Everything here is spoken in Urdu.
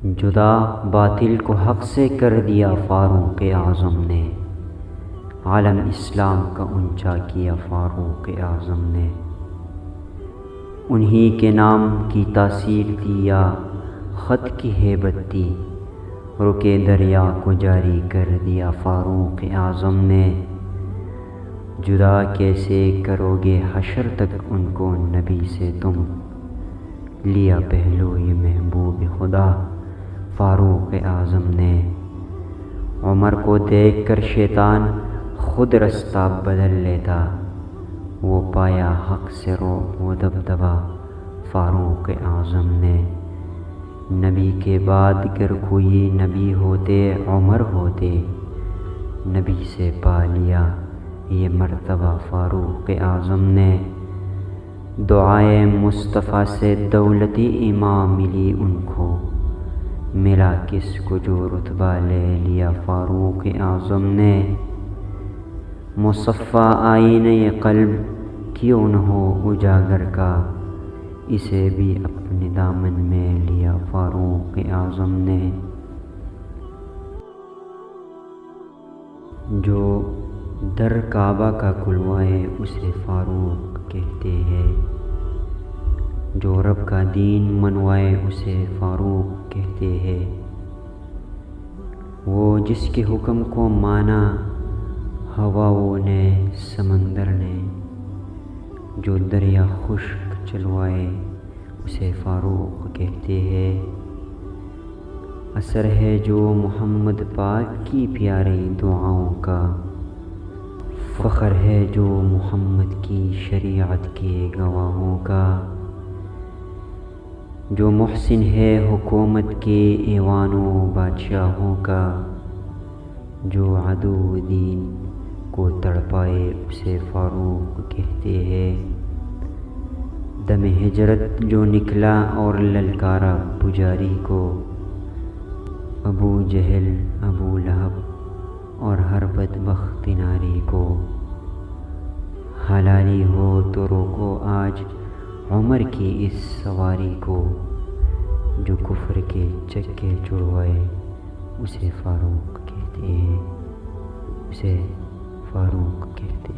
جدا باطل کو حق سے کر دیا فاروق اعظم نے، عالم اسلام کا اونچا کیا فاروق اعظم نے۔ انہی کے نام کی تاثیر دی یا خط کی ہیبت دی، رکے دریا کو جاری کر دیا فاروق اعظم نے۔ جدا کیسے کرو گے حشر تک ان کو نبی سے تم، لیا پہلو یہ محبوب خدا فاروق اعظم نے۔ عمر کو دیکھ کر شیطان خود رستہ بدل لیتا، وہ پایا حق سے رعب و دبدبا فاروق اعظم نے۔ نبی کے بعد گر کوئی نبی ہوتے عمر ہوتے، نبی سے پا لیا یہ مرتبہ فاروق اعظم نے۔ دعائے مصطفیٰ سے دولت امام ملی ان کو، ملا کس کو جو رتبہ لے لیا فاروق اعظم نے۔ مصفا آئینہ قلب کیوں نہ ہو اجاگر کا، اسے بھی اپنے دامن میں لیا فاروق اعظم نے۔ جو در کعبہ کا کھلوائے اسے فاروق کہتے ہیں، جو رب کا دین منوائے اسے فاروق کہتے ہیں۔ وہ جس کے حکم کو مانا ہواؤں نے سمندر نے، جو دریا خشک چلوائے اسے فاروق کہتے ہیں۔ اثر ہے جو محمد پاک کی پیاری دعاؤں کا، فخر ہے جو محمد کی شریعت کے گواہوں کا۔ جو محسن ہے حکومت کے ایوانوں بادشاہوں کا، جو عدو دین کو تڑپائے اسے فاروق کہتے ہیں۔ دم ہجرت جو نکلا اور للکارا پجاری کو، ابو جہل ابو لہب اور ہر بدبخت ناری کو۔ حلالی ہو تو روکو آج عمر کی اس سواری کو، جو کفر کے چکے چھڑوائے اسے فاروق کہتے ہیں، اسے فاروق کہتے ہیں۔